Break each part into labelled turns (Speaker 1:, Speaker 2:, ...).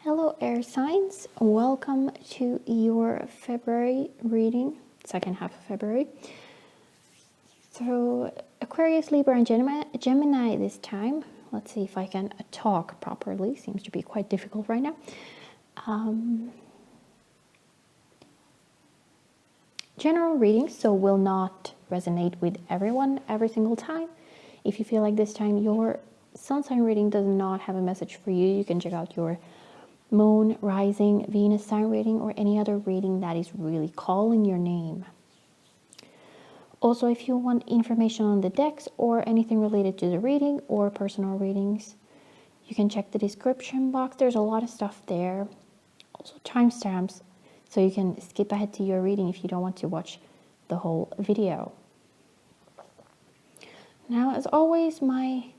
Speaker 1: Hello air signs, welcome to your February reading, second half of February. So Aquarius, Libra and Gemini this time. Let's see if I can talk properly, seems to be quite difficult right now. General readings, so will not resonate with everyone every single time. If you feel like this time your sun sign reading does not have a message for you, you can check out your Moon, Rising, Venus sign reading or any other reading that is really calling your name. Also, if you want information on the decks or anything related to the reading or personal readings, you can check the description box. There's a lot of stuff there. Also timestamps, so you can skip ahead to your reading if you don't want to watch the whole video. Now, as always, my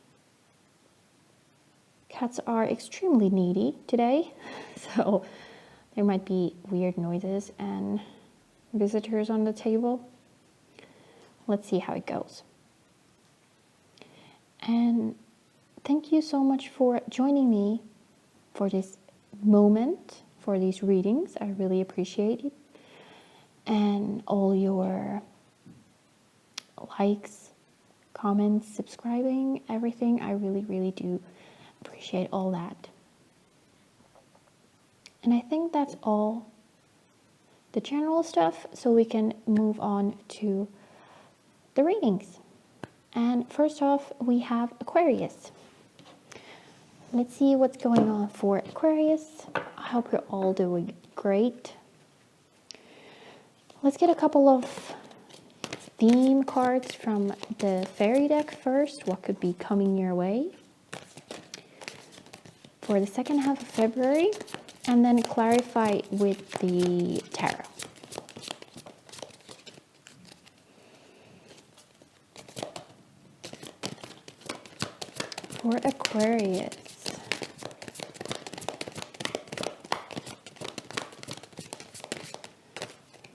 Speaker 1: cats are extremely needy today, so there might be weird noises and visitors on the table. Let's see how it goes. And thank you so much for joining me for this moment, for these readings. I really appreciate it. And all your likes, comments, subscribing, everything. I really, really do appreciate all that. And I think that's all the general stuff, so we can move on to the readings. And first off, we have Aquarius. Let's see what's going on for Aquarius. I hope you're all doing great. Let's get a couple of theme cards from the Faery deck first. What could be coming your way for the second half of February, and then clarify with the tarot. For Aquarius,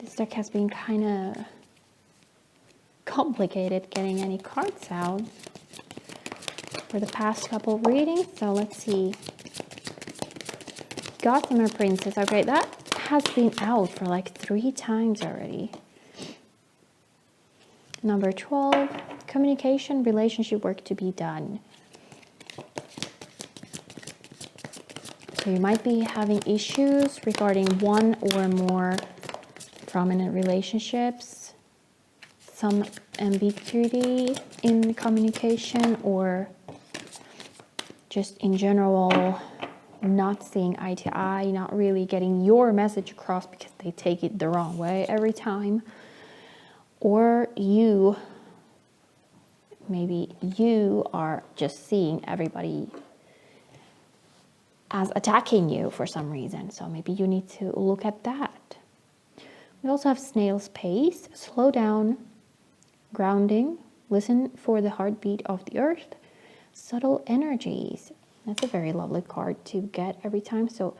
Speaker 1: this deck has been kind of complicated getting any cards out for the past couple of readings, so let's see. Gossamer Princess, okay, that has been out for like 3 times already. Number 12, communication, relationship work to be done. So you might be having issues regarding one or more prominent relationships, some ambiguity in communication, or just in general not seeing eye to eye, not really getting your message across because they take it the wrong way every time. Or maybe you are just seeing everybody as attacking you for some reason. So maybe you need to look at that. We also have Snail's Pace, slow down, grounding, listen for the heartbeat of the earth, subtle energies. That's a very lovely card to get every time. So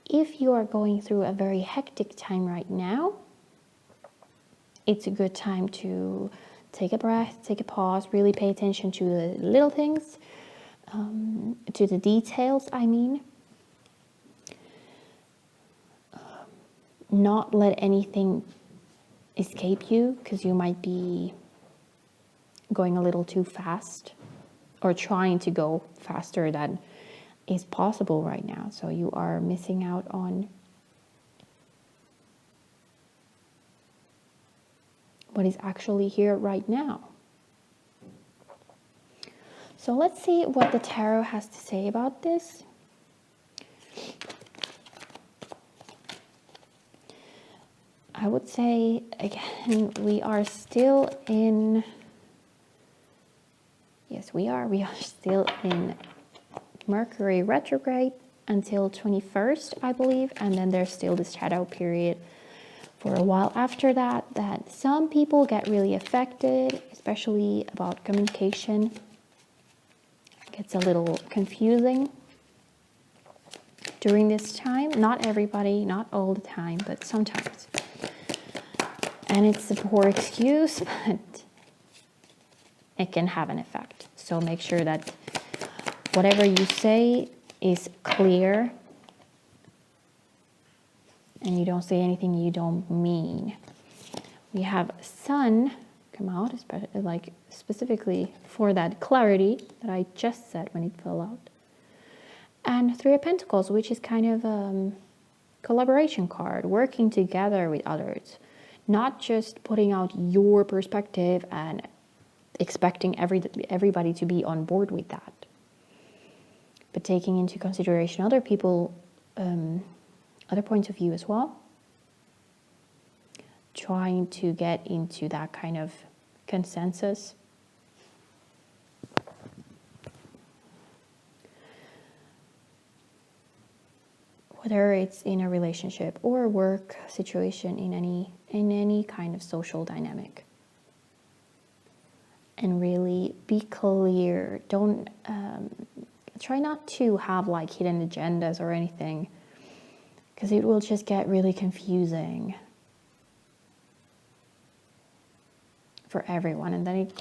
Speaker 1: if you are going through a very hectic time right now, it's a good time to take a breath, take a pause, really pay attention to the little things, to the details, I mean. Not let anything escape you, because you might be going a little too fast or trying to go faster than is possible right now. So you are missing out on what is actually here right now. So let's see what the tarot has to say about this. I would say, again, we are still in, yes, we are still in Mercury retrograde until 21st, I believe, and then there's still this shadow period for a while after that some people get really affected, especially about communication. It gets a little confusing during this time. Not everybody, not all the time, but sometimes. And it's a poor excuse, but it can have an effect. So make sure that whatever you say is clear and you don't say anything you don't mean. We have Sun come out, like specifically for that clarity that I just said when it fell out. And Three of Pentacles, which is kind of a collaboration card, working together with others, not just putting out your perspective and expecting everybody to be on board with that, but taking into consideration other people, other points of view as well, trying to get into that kind of consensus. Whether it's in a relationship or a work situation, in any kind of social dynamic. And really be clear. Don't try not to have like hidden agendas or anything, because it will just get really confusing for everyone, and then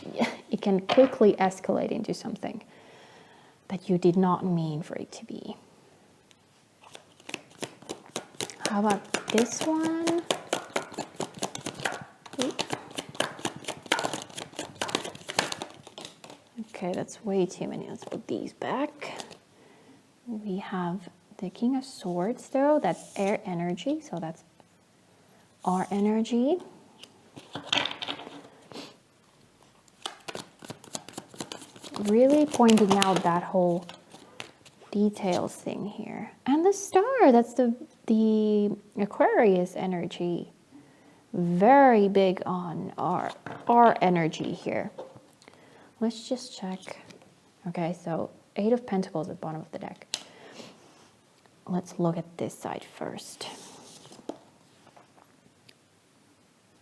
Speaker 1: it can quickly escalate into something that you did not mean for it to be. How about this one? Okay, that's way too many. Let's put these back. We have the King of Swords, though. That's air energy, so that's our energy. Really pointing out that whole details thing here. And the Star, that's the Aquarius energy. Very big on our energy here. Let's just check. Okay, so 8 of Pentacles at the bottom of the deck. Let's look at this side first.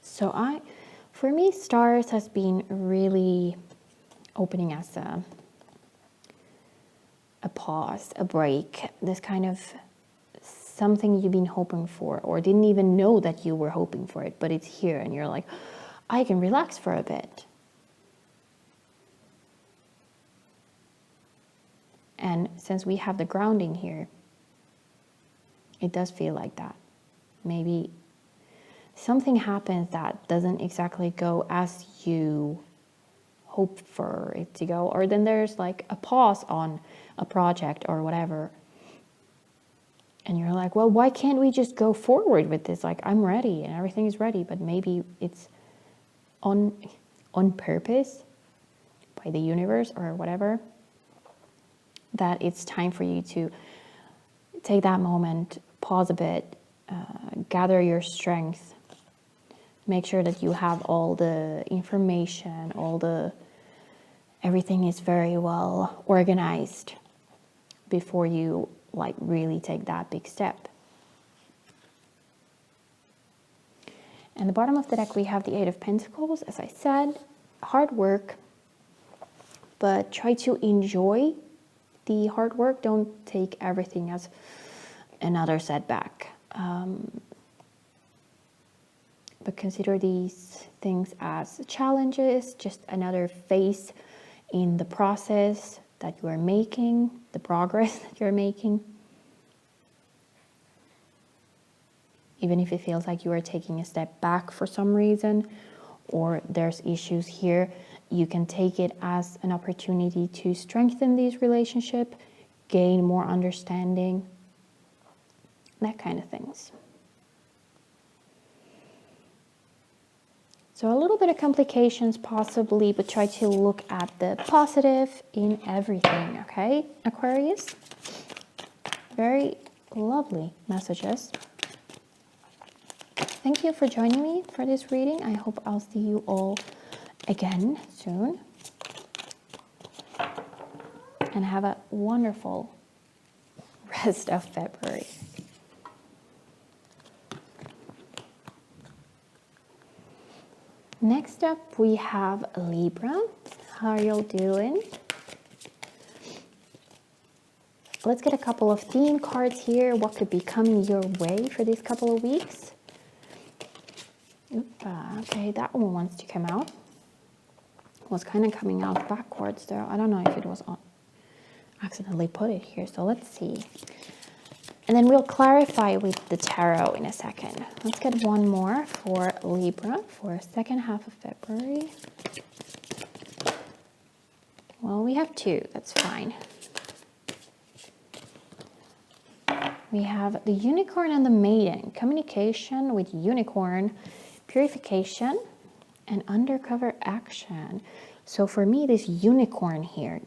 Speaker 1: So for me, Stars has been really opening as a pause, a break, this kind of something you've been hoping for or didn't even know that you were hoping for it, but it's here and you're like, I can relax for a bit. And since we have the grounding here, it does feel like that. Maybe something happens that doesn't exactly go as you hope for it to go, or then there's like a pause on a project or whatever. And you're like, well, why can't we just go forward with this? Like, I'm ready and everything is ready, but maybe it's on purpose by the universe or whatever, that it's time for you to take that moment, pause a bit, gather your strength, make sure that you have all the information, everything is very well organized before you like really take that big step. And the bottom of the deck, we have the 8 of Pentacles. As I said, hard work, but try to enjoy the hard work. Don't take everything as another setback. But consider these things as challenges, just another phase in the process that you are making, the progress that you're making. Even if it feels like you are taking a step back for some reason, or there's issues here, you can take it as an opportunity to strengthen these relationships, gain more understanding, that kind of things. So a little bit of complications possibly, but try to look at the positive in everything, okay, Aquarius? Very lovely messages. Thank you for joining me for this reading. I hope I'll see you all again soon. And have a wonderful rest of February. Next up, we have Libra. How are y'all doing? Let's get a couple of theme cards here. What could be coming your way for these couple of weeks? Okay, that one wants to come out. It was kind of coming out backwards there. I don't know if it was on accidentally put it here. So let's see. And then we'll clarify with the tarot in a second. Let's get one more for Libra for second half of February. Well, we have two, that's fine. We have the Unicorn and the Maiden. Communication with Unicorn, purification, and undercover action. So for me, this unicorn here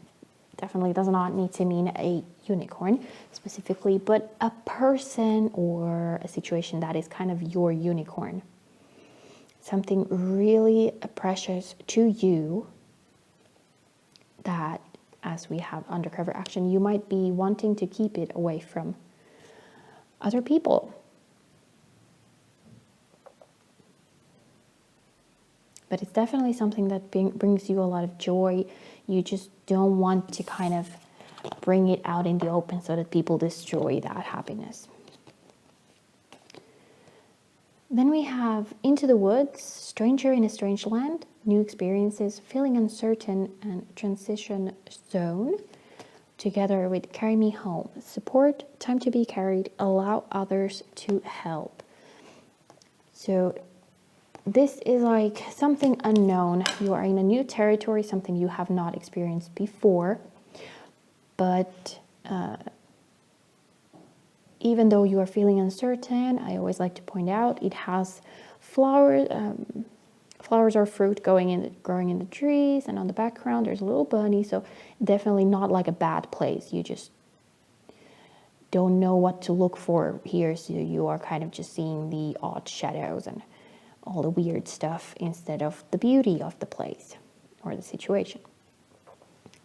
Speaker 1: definitely does not need to mean a unicorn specifically, but a person or a situation that is kind of your unicorn. Something really precious to you that, as we have undercover action, you might be wanting to keep it away from other people. But it's definitely something that brings you a lot of joy. You just don't want to kind of bring it out in the open so that people destroy that happiness. Then we have Into the Woods, Stranger in a Strange Land, New Experiences, Feeling Uncertain, and Transition Zone. Together with Carry Me Home, Support, Time to be Carried, Allow Others to Help. So this is like something unknown. You are in a new territory, something you have not experienced before. But even though you are feeling uncertain, I always like to point out it has flowers or fruit growing in the trees, and on the background there's a little bunny. So definitely not like a bad place. You just don't know what to look for here, so you are kind of just seeing the odd shadows and all the weird stuff instead of the beauty of the place or the situation.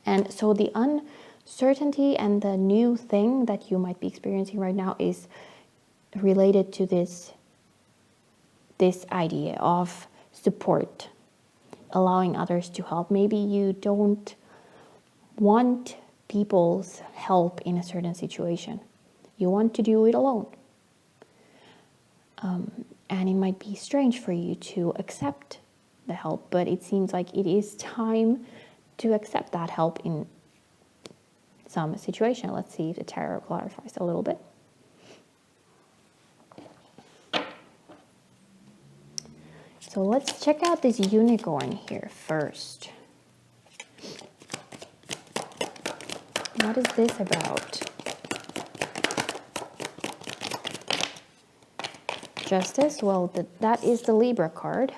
Speaker 1: And so the uncertainty and the new thing that you might be experiencing right now is related to this idea of support, allowing others to help. Maybe you don't want people's help in a certain situation. You want to do it alone. And it might be strange for you to accept the help, but it seems like it is time to accept that help in some situation. Let's see if the tarot clarifies a little bit. So let's check out this unicorn here first. What is this about? Justice, well, that is the Libra card.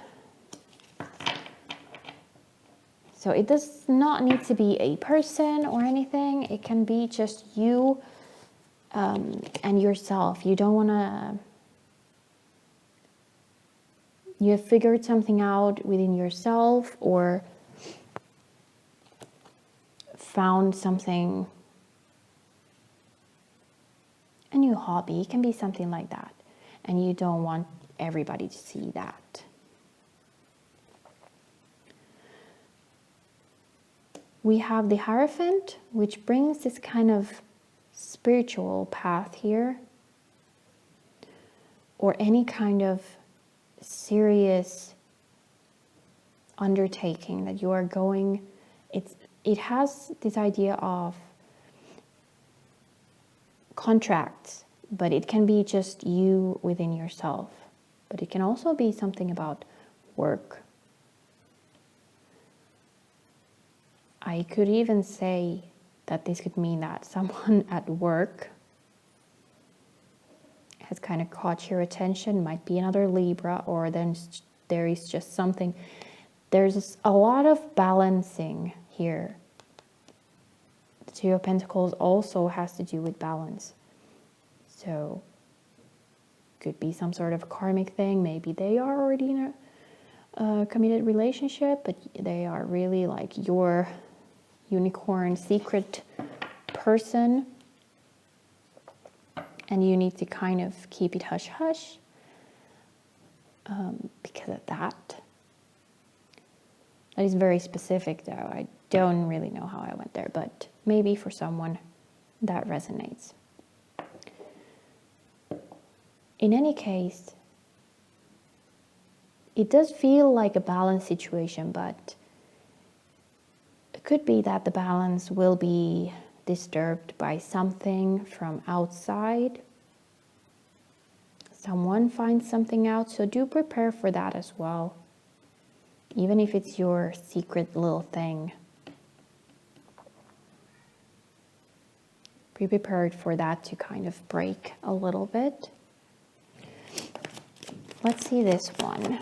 Speaker 1: So it does not need to be a person or anything. It can be just you and yourself. You don't want to... You have figured something out within yourself or found something, a new hobby. It can be something like that. And you don't want everybody to see that. We have the Hierophant, which brings this kind of spiritual path here, or any kind of serious undertaking that you are going. It has this idea of contracts, but it can be just you within yourself. But it can also be something about work. I could even say that this could mean that someone at work has kind of caught your attention, might be another Libra, or then there is just something. There's a lot of balancing here. The Two of Pentacles also has to do with balance. So, could be some sort of karmic thing. Maybe they are already in a committed relationship, but they are really like your unicorn secret person. And you need to kind of keep it hush-hush because of that. That is very specific, though. I don't really know how I went there, but maybe for someone that resonates. In any case, it does feel like a balanced situation, but it could be that the balance will be disturbed by something from outside. someone finds something out, so do prepare for that as well. Even if it's your secret little thing. Be prepared for that to kind of break a little bit. Let's see this one.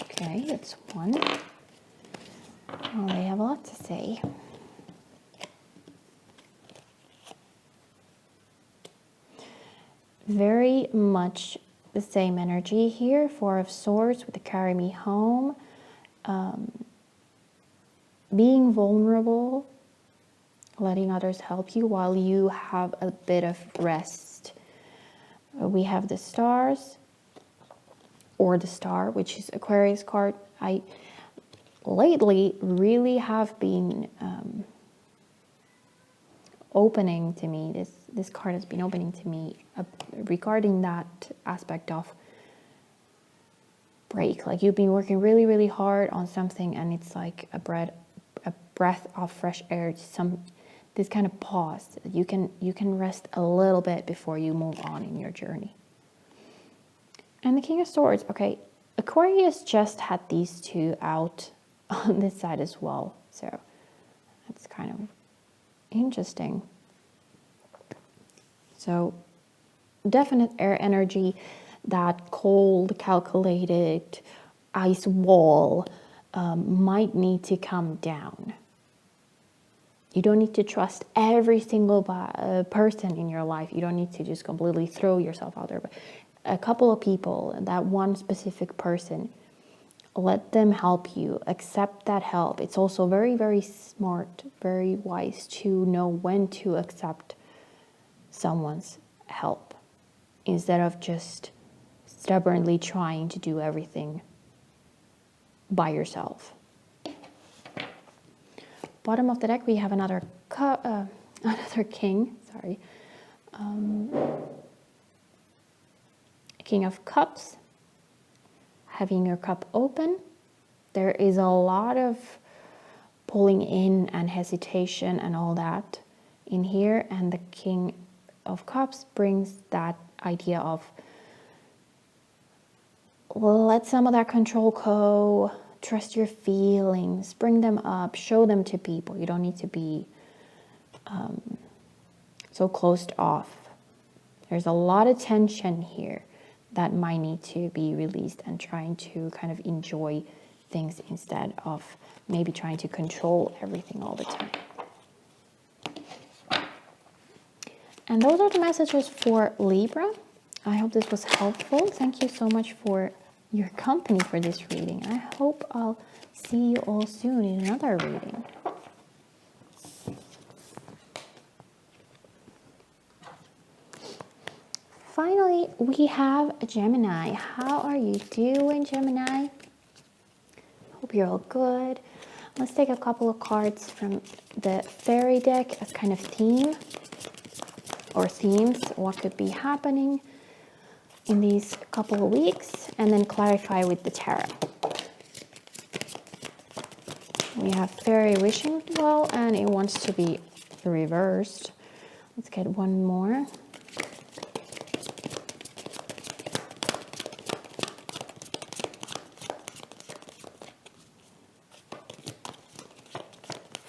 Speaker 1: Okay, it's one. Well, they have a lot to say. Very much the same energy here. Four of Swords with the carry me home. Being vulnerable, letting others help you while you have a bit of rest. We have the stars, or the star, which is Aquarius card. I lately really have been opening to me, this card has been opening to me regarding that aspect of break. Like you've been working really, really hard on something and it's like a breath of fresh air, this kind of pause. You can rest a little bit before you move on in your journey. And the King of Swords, okay, Aquarius just had these two out on this side as well. So that's kind of interesting. So definite air energy, that cold, calculated ice wall might need to come down. You don't need to trust every single person in your life. You don't need to just completely throw yourself out there. But a couple of people, that one specific person, let them help you. Accept that help. It's also very, very smart, very wise to know when to accept someone's help instead of just stubbornly trying to do everything by yourself. Bottom of the deck, we have another king. Sorry, King of Cups. Having your cup open, there is a lot of pulling in and hesitation and all that in here, and the King of Cups brings that idea of let some of that control go. Trust your feelings, bring them up, show them to people. You don't need to be so closed off. There's a lot of tension here that might need to be released, and trying to kind of enjoy things instead of maybe trying to control everything all the time. And those are the messages for Libra. I hope this was helpful. Thank you so much for your company for this reading. I hope I'll see you all soon in another reading. Finally, we have Gemini. How are you doing, Gemini? Hope you're all good. Let's take a couple of cards from the Faery deck as kind of theme or themes. What could be happening in these couple of weeks, and then clarify with the tarot. We have Faery wishing well, and it wants to be reversed. Let's get one more.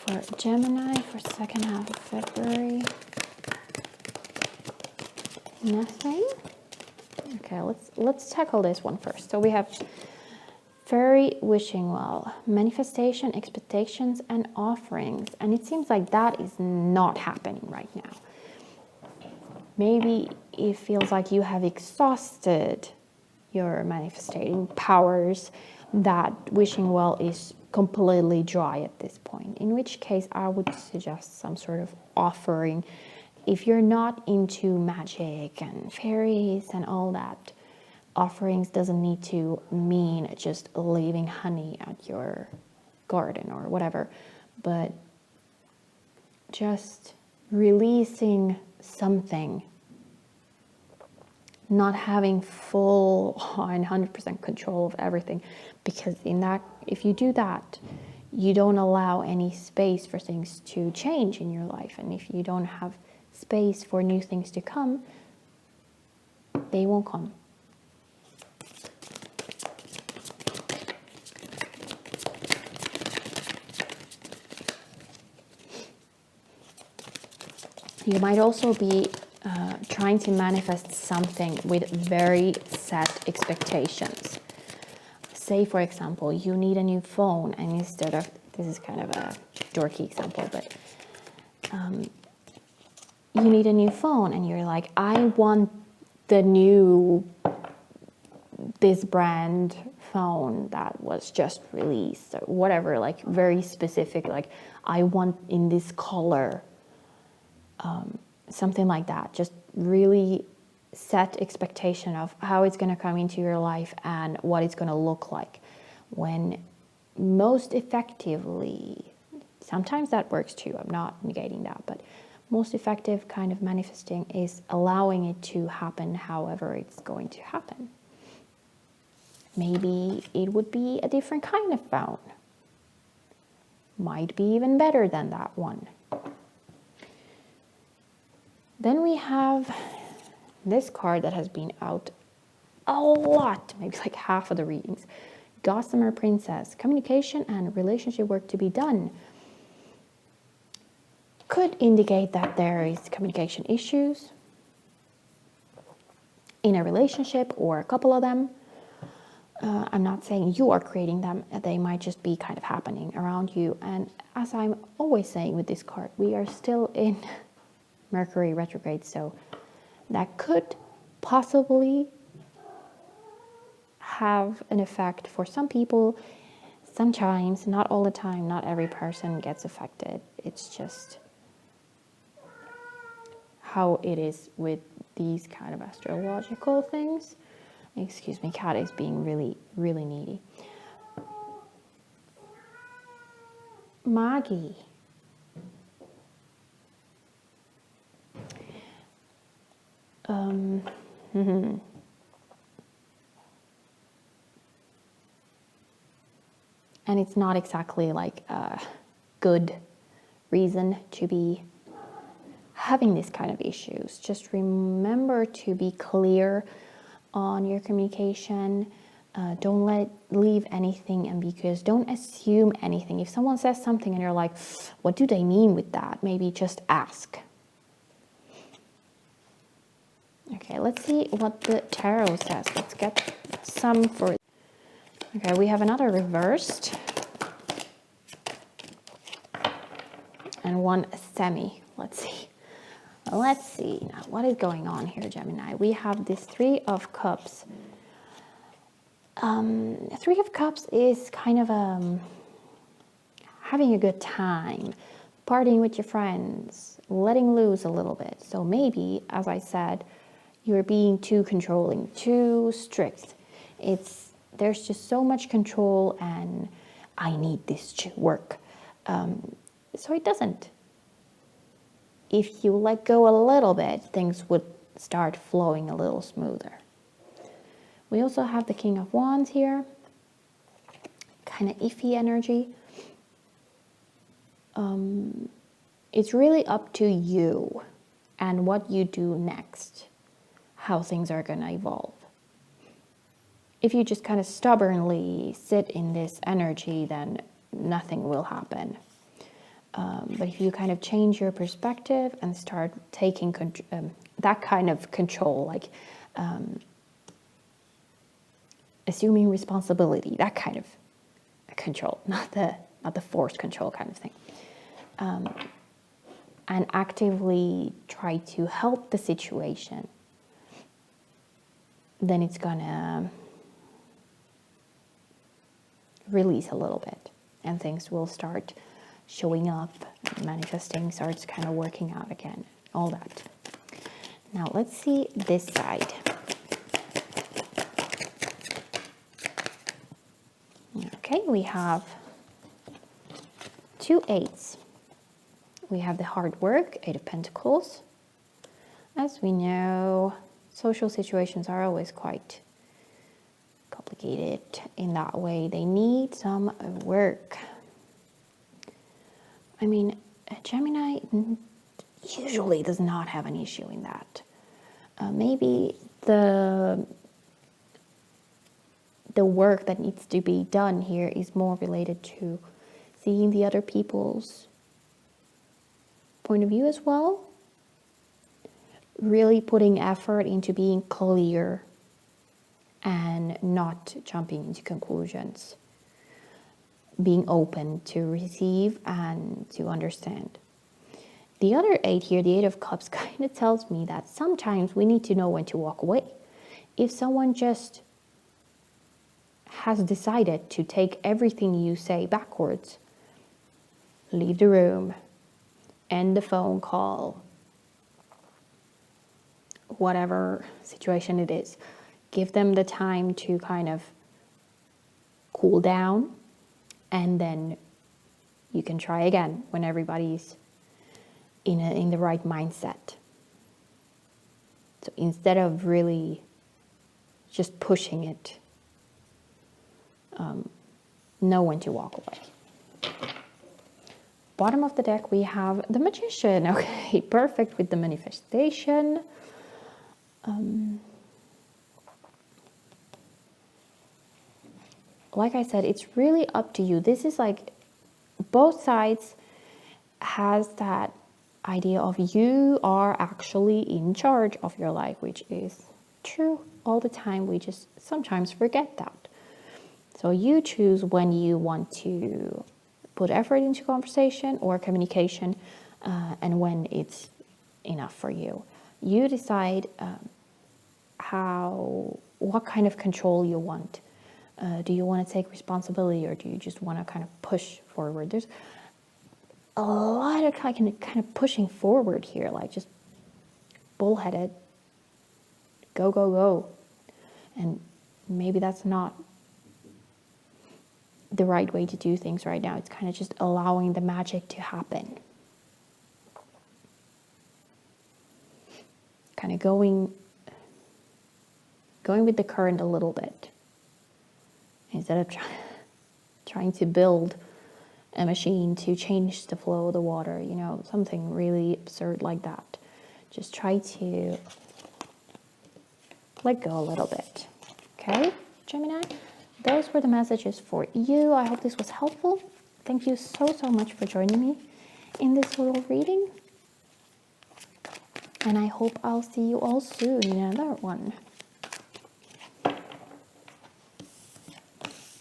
Speaker 1: For Gemini for second half of February. Nothing. Okay, let's tackle this one first. So we have Faery wishing well, manifestation, expectations, and offerings. And it seems like that is not happening right now. Maybe it feels like you have exhausted your manifesting powers, that wishing well is completely dry at this point. In which case, I would suggest some sort of offering. If you're not into magic and fairies and all that, offerings doesn't need to mean just leaving honey at your garden or whatever, but just releasing something, not having full and 100% control of everything, because if you do that, you don't allow any space for things to change in your life. And if you don't have space for new things to come, They won't come. You might also be trying to manifest something with very set expectations. Say, for example, you need a new phone, and instead of, this is kind of a dorky example, but you need a new phone, and you're like, I want this brand phone that was just released, or whatever, like very specific, like I want in this color, something like that. Just really set expectation of how it's going to come into your life and what it's going to look like. When most effectively, sometimes that works too, I'm not negating that, but most effective kind of manifesting is allowing it to happen however it's going to happen. Maybe it would be a different kind of phone. Might be even better than that one. Then we have this card that has been out a lot, maybe like half of the readings. Gossamer Princess, communication and relationship work to be done. Could indicate that there is communication issues in a relationship or a couple of them. I'm not saying you are creating them. They might just be kind of happening around you. And as I'm always saying with this card, we are still in Mercury retrograde, so that could possibly have an effect for some people. Sometimes, not all the time, not every person gets affected. It's just how it is with these kind of astrological things. Excuse me, cat is being really, really needy. Maggie. And it's not exactly like a good reason to be having this kind of issues. Just remember to be clear on your communication. Don't leave anything ambiguous. Don't assume anything. If someone says something and you're like, what do they mean with that? Maybe just ask. Okay, let's see what the tarot says. Let's get some for... Okay, we have another reversed. And one semi. Let's see. Let's see. Now, what is going on here, Gemini? We have this Three of Cups. Three of Cups is kind of having a good time, partying with your friends, letting loose a little bit. So maybe, as I said, you're being too controlling, too strict. There's just so much control, and I need this to work. So it doesn't. If you let go a little bit, things would start flowing a little smoother. We also have the King of Wands here. Kind of iffy energy. It's really up to you and what you do next, how things are going to evolve. If you just kind of stubbornly sit in this energy, then nothing will happen. But if you kind of change your perspective and start taking that kind of control, like assuming responsibility, that kind of control, not the forced control kind of thing, and actively try to help the situation, then it's gonna release a little bit, and things will start showing up, manifesting starts kind of working out again, all that. Now let's see this side. Okay, we have 2 8s. We have the hard work, 8 of Pentacles. As we know, social situations are always quite complicated in that way. They need some work. I mean, Gemini usually does not have an issue in that. Maybe the work that needs to be done here is more related to seeing the other people's point of view as well. Really putting effort into being clear and not jumping into conclusions. Being open to receive and to understand. The other 8 here, the 8 of Cups, kind of tells me that sometimes we need to know when to walk away. If someone just has decided to take everything you say backwards, leave the room, end the phone call, whatever situation it is, give them the time to kind of cool down, and then you can try again when everybody's in the right mindset. So instead of really just pushing it, know when to walk away. Bottom of the deck, we have the Magician. Okay, perfect with the manifestation. Like I said, it's really up to you. This is like both sides has that idea of you are actually in charge of your life, which is true all the time. We just sometimes forget that. So you choose when you want to put effort into conversation or communication, and when it's enough for you. You decide what kind of control you want. Do you want to take responsibility, or do you just want to kind of push forward? There's a lot of kind of pushing forward here, like just bullheaded, go, go, go. And maybe that's not the right way to do things right now. It's kind of just allowing the magic to happen. Kind of going with the current a little bit. Instead of trying to build a machine to change the flow of the water, you know, something really absurd like that. Just try to let go a little bit. Okay, Gemini? Those were the messages for you. I hope this was helpful. Thank you so much for joining me in this little reading. And I hope I'll see you all soon in another one.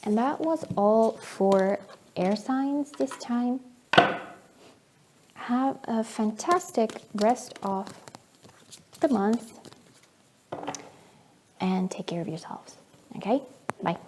Speaker 1: And that was all for air signs this time. Have a fantastic rest of the month. And take care of yourselves. Okay? Bye.